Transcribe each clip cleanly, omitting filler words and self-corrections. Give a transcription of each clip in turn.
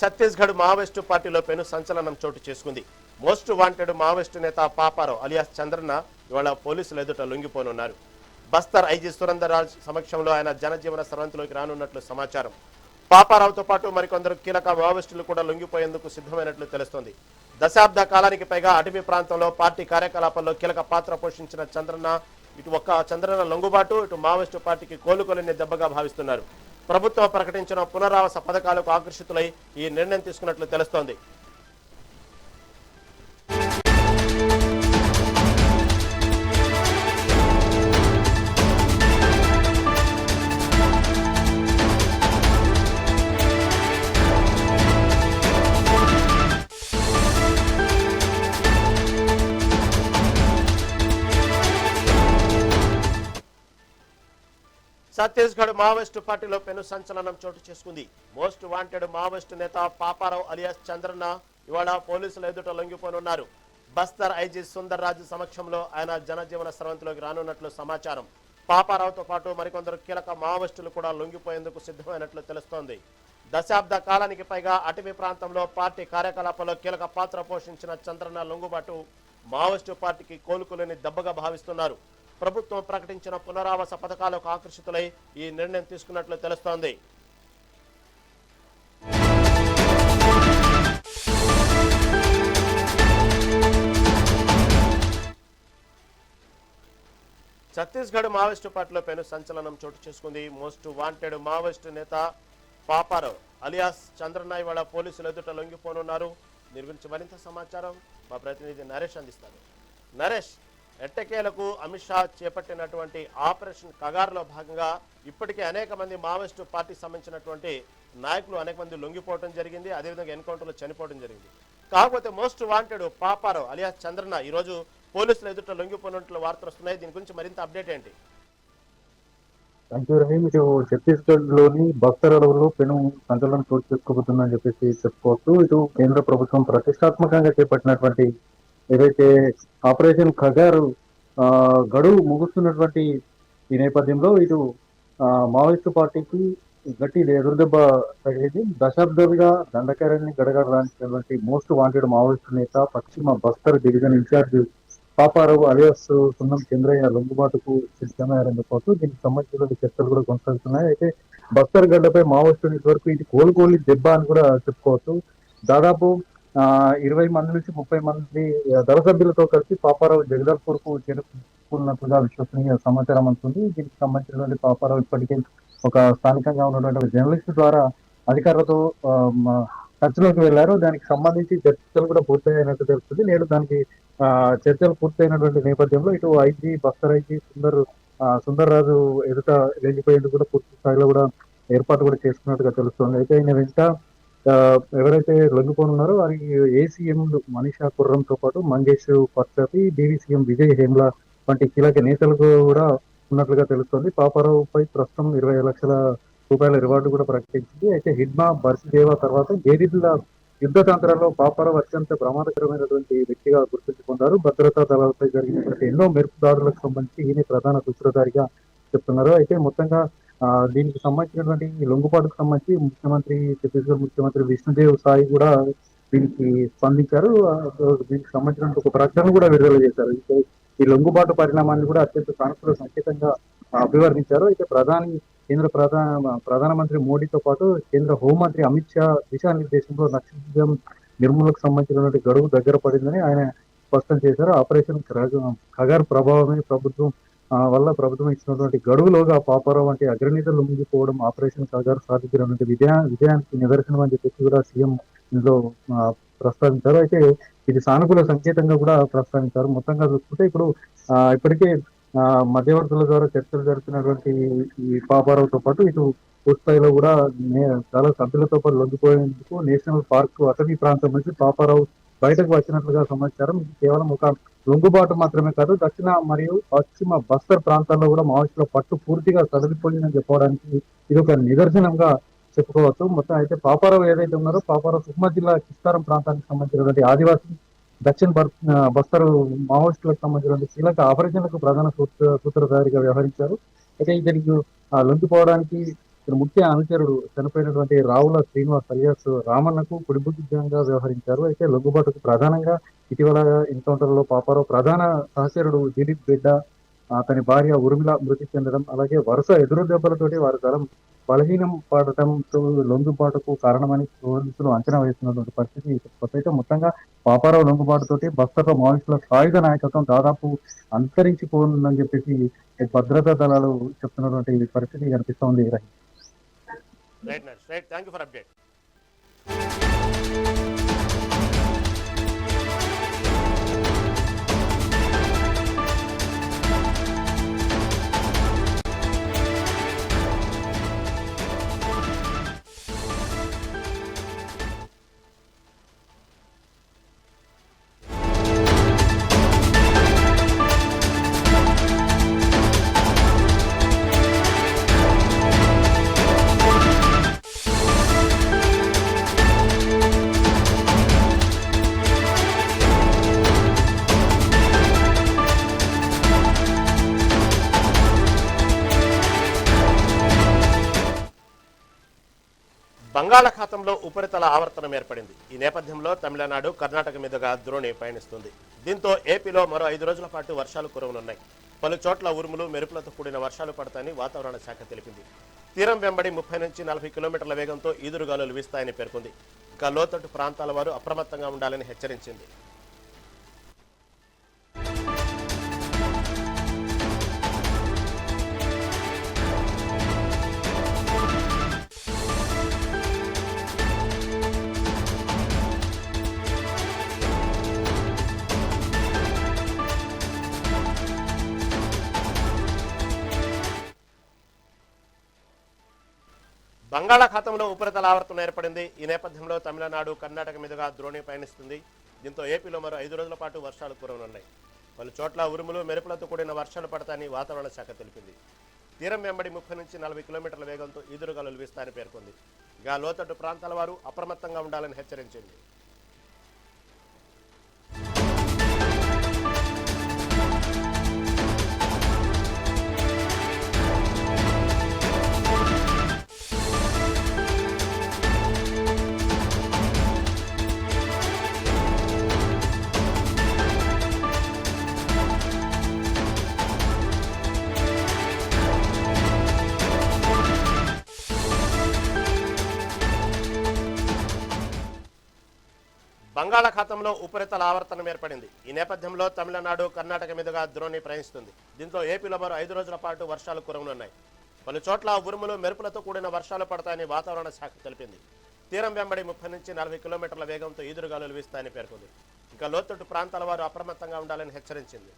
Chhattisgarh Maoist పార్టీలో పెను సంచలనం చోటు చేసుకుంది. మోస్ట్ వాంటెడ్ మావోయిస్టు నేత పాపారావు అలియాస్ చంద్రన్న ఇవాళ పోలీసులు ఎదుట లొంగిపోనున్నారు. బస్తర్ ఐజీ సురేందర్ రాజ్ సమక్షంలో ఆయన జనజీవన సర్వంతిలోకి రానున్నట్లు సమాచారం. పాపారావుతో పాటు మరికొందరు కీలక మావోయిస్టులు కూడా లొంగిపోయేందుకు సిద్ధమైనట్లు తెలుస్తోంది. దశాబ్ద కాలానికి పైగా అటవీ ప్రాంతంలో పార్టీ కార్యకలాపాల్లో కీలక పాత్ర పోషించిన చంద్రన్న చంద్రన్న లొంగుబాటు ఇటు మావోయిస్టు పార్టీకి కోలుకోలేని దెబ్బగా భావిస్తున్నారు. ప్రభుత్వం ప్రకటించిన పునరావాస పథకాలకు ఆకర్షితులై ఈ నిర్ణయం తీసుకున్నట్లు తెలుస్తోంది. ఛత్తీస్గఢ్ మావోయిస్టు పార్టీలో పెను సంచలనం చోటు చేసుకుంది. మోస్ట్ వాంటెడ్ మావోయిస్టు నేత పాపారావు అలియాస్ చంద్రన్న ఇవాళ పోలీసుల ఎదుట లొంగిపోనున్నారు. బస్తర్ ఐజీ సుందర్ రాజు సమక్షంలో ఆయన జనజీవన సర్వంతిలోకి రానున్నట్లు సమాచారం. పాపారావుతో పాటు మరికొందరు కీలక మావోయిస్టులు కూడా లొంగిపోయేందుకు సిద్ధమైనట్లు తెలుస్తోంది. దశాబ్ద కాలానికి పైగా అటవీ ప్రాంతంలో పార్టీ కార్యకలాపాల్లో కీలక పాత్ర పోషించిన చంద్రన్న లొంగుబాటు మావోయిస్టు పార్టీకి కోలుకోలేని దెబ్బగా భావిస్తున్నారు. ప్రభుత్వం ప్రకటించిన పునరావాస పథకాలకు ఆకర్షితులై ఈ నిర్ణయం తీసుకున్నట్లు తెలుస్తోంది. ఛత్తీస్గఢ్ మావోయిస్టు పార్టీలో పెను సంచలనం చోటు చేసుకుంది. మోస్ట్ వాంటెడ్ మావోయిస్టు నేత పాపారావు అలియాస్ చంద్రన్న ఇవాళ పోలీసులు ఎదుట లొంగిపోనున్నారు. దీని గురించి మరింత సమాచారం మా ప్రతినిధి నరేష్ అందిస్తారు. నరేష్, ఎట్టకేలకు అమిత్ షా చేపట్టినటువంటి ఆపరేషన్ కగార్లో భాగంగా ఇప్పటికే అనేక మంది మావోయిస్టు పార్టీకి సంబంధించినటువంటి నాయకులు అనేక మంది లొంగిపోవడం జరిగింది. అదేవిధంగా ఎన్కౌంటర్లో చనిపోవడం జరిగింది. కాకపోతే most wanted Paparao alias Chandranna ఈరోజు పోలీసులు ఎదుట లొంగిపోయినట్లు వార్తలు వస్తున్నాయి. దీని గురించి మరింత అప్డేట్ ఏంటి? ఇటు ఛత్తీస్గఢ్ లోని బస్తర్ అడవుల్లో పెను సంచలనం చోటు చేసుకోబోతుందని చెప్పేసి చెప్పుకోవచ్చు. ఇటు కేంద్ర ప్రభుత్వం ప్రతిష్టాత్మకంగా చేపట్టినటువంటి ఏదైతే ఆపరేషన్ ఖగార్ గడువు ముగుస్తున్నటువంటి ఈ నేపథ్యంలో ఇటు మావోయిస్టు పార్టీకి గట్టి ఎదురుదెబ్బ తగిలింది. దశాబ్దాలుగా దండకారాన్ని గడగడరానిటువంటి మోస్ట్ వాంటెడ్ మావోయిస్టు నేత పశ్చిమ Bastar division incharge Paparao alias Sunnam Chandraiah లొంగుబాటుకు సిద్ధమయ్యారని చెప్పవచ్చు. దీనికి సంబంధించిన చర్చలు కూడా కొనసాగుతున్నాయి. అయితే బస్తర్ గడ్డపై మావోయిస్టు నెట్వర్క్ ఇది కోలుకోలి దెబ్బ అని కూడా చెప్పుకోవచ్చు. దాదాపు 20 మంది నుంచి 30 మంది దళ సభ్యులతో కలిసి పాపారావు జగదల్పూర్ కు చేరుకున్నట్లుగా విశ్వసనీయ సమాచారం అందుతుంది. దీనికి సంబంధించినటువంటి పాపారావు ఇప్పటికే ఒక స్థానికంగా ఉన్నటువంటి జర్నలిస్టు ద్వారా అధికారులతో చర్చలోకి వెళ్లారు. దానికి సంబంధించి చర్చలు కూడా పూర్తయినట్టు తెలుస్తుంది. నేడు దానికి చర్చలు పూర్తయినటువంటి నేపథ్యంలో ఇటు ఐజీ బస్తర్ ఐజీ సుందర్ రాజు ఎదుట వెళ్ళిపోయేందుకు కూడా పూర్తి స్థాయిలో కూడా ఏర్పాటు కూడా చేసుకున్నట్టుగా తెలుస్తుంది. అయితే ఆయన వెంట ఎవరైతే లొంగిపోనున్నారో వారికి ఏసీఎం మనీషా కుర్రంతో పాటు మంగేష్ పర్చాపి, డివిసీఎం విజయ్ హేమ్లా వంటి కీలక నేతలు కూడా ఉన్నట్లుగా తెలుస్తోంది. పాపారావుపై ప్రస్తుతం 20 లక్షల రూపాయల రివార్డు కూడా ప్రకటించింది. అయితే హిడ్మా బర్సిదేవా తర్వాత గేరిల్ల యుద్ధ తంత్రాల్లో పాపారావు అత్యంత ప్రమాదకరమైనటువంటి వ్యక్తిగా గుర్తించుకున్నారు. భద్రతా దళాలపై జరిగినటువంటి ఎన్నో మెరుపు దాడులకు సంబంధించి ఈయన ప్రధాన సూత్రధారిగా చెప్తున్నారు. అయితే మొత్తంగా దీనికి సంబంధించినటువంటి లొంగుబాటుకు సంబంధించి ఛత్తీస్గఢ్ ముఖ్యమంత్రి విష్ణుదేవ్ సాయి కూడా దీనికి స్పందించారు. దీనికి సంబంధించిన ఒక ప్రకటన కూడా విడుదల చేశారు. ఈ లొంగుబాటు పరిణామాన్ని కూడా అత్యంత సానుకూల సంకేతంగా అభివర్ణించారు. అయితే కేంద్ర ప్రధానమంత్రి మోడీతో పాటు కేంద్ర హోంమంత్రి అమిత్ షా దిశానిర్దేశంలో నక్సలిజం నిర్మూలనకు సంబంధించినటువంటి గడువు దగ్గర పడిందని ఆయన స్పష్టం చేశారు. ఆపరేషన్ ఖగార్ ప్రభావమే ప్రభుత్వం ఇచ్చినటువంటి గడువులోగా పాపారావు వంటి అగ్రనేతలు లొంగిపోవడం ఆపరేషన్ ఖగార్ సాధించినటువంటి విజయానికి నిదర్శనం అని చెప్పేసి కూడా సీఎం ఇందులో ప్రస్తావించారు. అయితే ఇది సానుకూల సంకేతంగా కూడా ప్రస్తావించారు. మొత్తంగా చూసుకుంటే ఇప్పుడు ఇప్పటికే మధ్యవర్తుల ద్వారా చర్చలు జరుగుతున్నటువంటి ఈ పాపారావుతో పాటు ఇటు పూర్తిస్థాయిలో కూడా చాలా సభ్యులతో పాటు లొంగిపోయేందుకు నేషనల్ పార్క్ అటవీ ప్రాంతం నుంచి పాపారావు బయటకు వచ్చినట్లుగా సమాచారం. ఇది కేవలం ఒక లొంగుబాటు మాత్రమే కాదు, దక్షిణ మరియు పశ్చిమ బస్తర్ ప్రాంతాల్లో కూడా మావోయిస్టుల పట్టు పూర్తిగా సడలిపోయిందని చెప్పడానికి ఇది ఒక నిదర్శనంగా చెప్పుకోవచ్చు. మొత్తం అయితే పాపారావు ఏదైతే ఉన్నారో పాపారావు సుక్మా జిల్లా కిస్తారం ప్రాంతానికి సంబంధించినటువంటి ఆదివాసీ దక్షిణ బస్తరు మావోయిస్టులకు సంబంధించిన కీలక ఆపరేషన్లకు ప్రధాన సూత్రధారిగా వ్యవహరించారు. అయితే ఇతనికి లొంగిపోవడానికి ముఖ్య అనుచరుడు చనిపోయినటువంటి రావుల శ్రీనివాస్ అలియాస్ రామన్నకు కుడిబుద్ధిగా వ్యవహరించారు. అయితే లొంగుబాటుకు ప్రధానంగా ఇటీవల ఎన్కౌంటర్ లో పాపారావు ప్రధాన సహచరుడు దిలీప్ బిడ్డ, అతని భార్య ఉర్మిళ మృతి చెందడం, అలాగే వరుస ఎదురు దెబ్బలతోటి వారి దళం బలహీనం పడటంతో లొంగుబాటుకు కారణమని పోలీసులు అంచనా వేస్తున్నటువంటి పరిస్థితి అయితే మొత్తంగా పాపారావు లొంగుబాటుతోటి బస్తర్లో మావోయిస్టుల సాయుధ నాయకత్వం దాదాపు అంతరించిపోనుందని చెప్పేసి భద్రతా దళాలు చెప్తున్నటువంటి పరిస్థితి కనిపిస్తోంది. Right, thank you for update. బంగాళాఖాతంలో ఉపరితల ఆవర్తనం ఏర్పడింది. ఈ నేపథ్యంలో తమిళనాడు, కర్ణాటక మీదుగా ద్రోణి పయనిస్తుంది. దీంతో ఏపీలో మరో 5 రోజుల పాటు వర్షాలు కురవనున్నాయి. పలు చోట్ల ఉరుములు, మెరుపులతో కూడిన వర్షాలు పడతాయని వాతావరణ శాఖ తెలిపింది. తీరం వెంబడి 30 నుంచి 40 కిలోమీటర్ల వేగంతో ఈదురుగాలులు వీస్తాయని పేర్కొంది. ఇంకా లోతట్టు ప్రాంతాల వారు అప్రమత్తంగా ఉండాలని హెచ్చరించింది. బంగాళాఖాతంలో ఉపరితల ఆవర్తనం ఏర్పడింది. ఈ నేపథ్యంలో తమిళనాడు, కర్ణాటక మీదుగా ద్రోణి పయనిస్తుంది. దీంతో ఏపీలో మరో 5 రోజుల పాటు వర్షాలు కురవనున్నాయి. పలు చోట్ల ఉరుములు, మెరుపులతో కూడిన వర్షాలు పడతాయని వాతావరణ శాఖ తెలిపింది. తీరం వెంబడి 30 నుంచి 40 కిలోమీటర్ల వేగంతో ఈదురుగాలులు వీస్తాయని పేర్కొంది. ఇక లోతట్టు ప్రాంతాల వారు అప్రమత్తంగా ఉండాలని హెచ్చరించింది. బంగాళాఖాతంలో ఉపరితల ఆవర్తనం ఏర్పడింది. ఈ నేపథ్యంలో తమిళనాడు, కర్ణాటక మీదుగా ద్రోణి ప్రయాణిస్తుంది. దీంతో ఏపీలో మరో 5 రోజుల పాటు వర్షాలు కురవనున్నాయి. పలు చోట్ల ఉరుములు, మెరుపులతో కూడిన వర్షాలు పడతాయని వాతావరణ శాఖ తెలిపింది. తీరం వెంబడి 30 నుంచి 40 కిలోమీటర్ల వేగంతో ఈదురుగాలులు వీస్తాయని పేర్కొంది. ఇంకా లోతట్టు ప్రాంతాల వారు అప్రమత్తంగా ఉండాలని హెచ్చరించింది.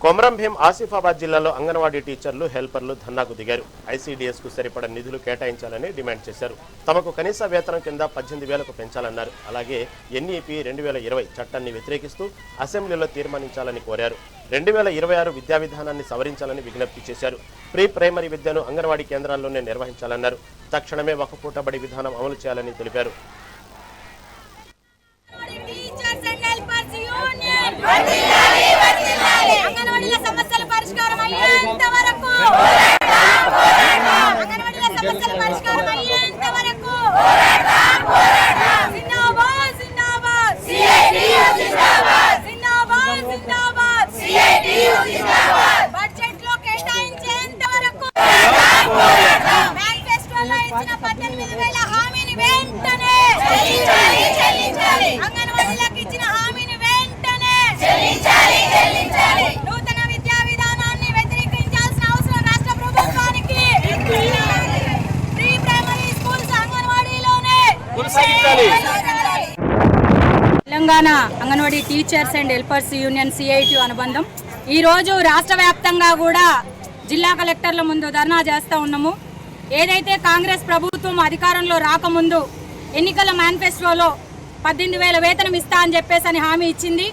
కొమరం భీం ఆసిఫాబాద్ జిల్లాలో అంగన్వాడీ టీచర్లు, హెల్పర్లు ధర్నాకు దిగారు. ఐసీడీఎస్కు సరిపడ నిధులు కేటాయించాలని డిమాండ్ చేశారు. తమకు కనీస వేతనం కింద 18,000కు పెంచాలన్నారు. అలాగే ఎన్ఈపీ 2020 చట్టాన్ని వ్యతిరేకిస్తూ అసెంబ్లీలో తీర్మానించాలని కోరారు. 2026 విద్యా విధానాన్ని సవరించాలని విజ్ఞప్తి చేశారు. ప్రీ ప్రైమరీ విద్యను అంగన్వాడీ కేంద్రాల్లోనే నిర్వహించాలన్నారు. తక్షణమే ఒక పూట బడి విధానం అమలు చేయాలని తెలిపారు. అంగన్వాడీల సమస్యల పరిష్కారం అయ్యేంత వరకు జిందాబాద్ జిందాబాద్ జిందాబాద్ జిందాబాద్ బడ్జెట్ లో కేటాయించేంత వరకు మేనిఫెస్టోలో ఇచ్చిన 18,000 హామీని వెంటనే Telangana anganwadi teachers and helpers union CITU అనుబంధం ఈరోజు రాష్ట్ర వ్యాప్తంగా కూడా జిల్లా కలెక్టర్ల ముందు ధర్నా చేస్తూ ఉన్నాము. ఏదైతే కాంగ్రెస్ ప్రభుత్వం అధికారంలో రాకముందు ఎన్నికల మేనిఫెస్టోలో 18,000 వేతనం ఇస్తా అని చెప్పేసి హామీ ఇచ్చింది.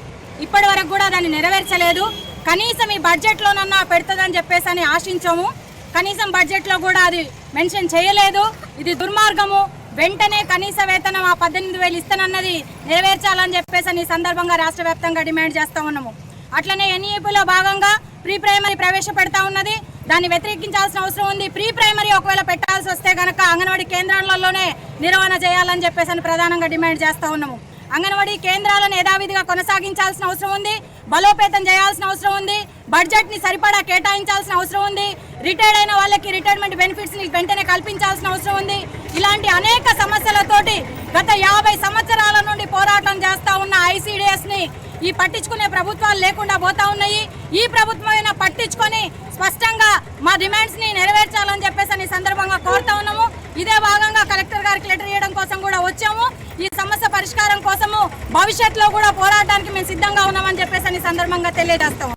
ఇప్పటి వరకు కూడా దాన్ని నెరవేర్చలేదు. కనీసం ఈ బడ్జెట్లోనన్నా పెడుతుందని చెప్పేసి ఆశించాము. కనీసం బడ్జెట్లో కూడా అది మెన్షన్ చేయలేదు. ఇది దుర్మార్గము. వెంటనే కనీస వేతనం ఆ 18,000 ఇస్తానన్నది నెరవేర్చాలని చెప్పేసి ఈ సందర్భంగా రాష్ట్ర వ్యాప్తంగా డిమాండ్ చేస్తూ ఉన్నాము. అట్లనే NEP-లో భాగంగా ప్రీ ప్రైమరీ ప్రవేశపెడతా ఉన్నది. దాన్ని వ్యతిరేకించాల్సిన అవసరం ఉంది. ప్రీ ప్రైమరీ ఒకవేళ పెట్టాల్సి వస్తే కనుక అంగన్వాడీ కేంద్రాలలోనే నిర్వహణ చేయాలని చెప్పేసి ప్రధానంగా డిమాండ్ చేస్తూ ఉన్నాము. అంగన్వాడీ కేంద్రాలను యథావిధిగా కొనసాగించాల్సిన అవసరం ఉంది. బలోపేతం చేయాల్సిన అవసరం ఉంది. బడ్జెట్ని సరిపడా కేటాయించాల్సిన అవసరం ఉంది. రిటైర్డ్ అయిన వాళ్ళకి రిటైర్మెంట్ బెనిఫిట్స్ని వెంటనే కల్పించాల్సిన అవసరం ఉంది. ఇలాంటి అనేక సమస్యలతోటి గత 50 సంవత్సరాల నుండి పోరాటం చేస్తూ ఉన్న ICDSని ఈ పట్టించుకునే ప్రభుత్వాలు లేకుండా పోతా ఉన్నాయి. ఈ ప్రభుత్వమైనా పట్టించుకొని స్పష్టంగా మా డిమాండ్స్ని నెరవేర్చాలని చెప్పేసి ఈ సందర్భంగా కోరుతా ఉన్నాము. ఇదే భాగంగా కలెక్టర్ గారికి లెటర్ ఇవ్వడం కోసం కూడా వచ్చాము. ఈ సమస్య పరిష్కారం కోసము భవిష్యత్తులో కూడా పోరాటానికి మేము సిద్ధంగా ఉన్నామని చెప్పేసి ఈ సందర్భంగా తెలియజేస్తాము.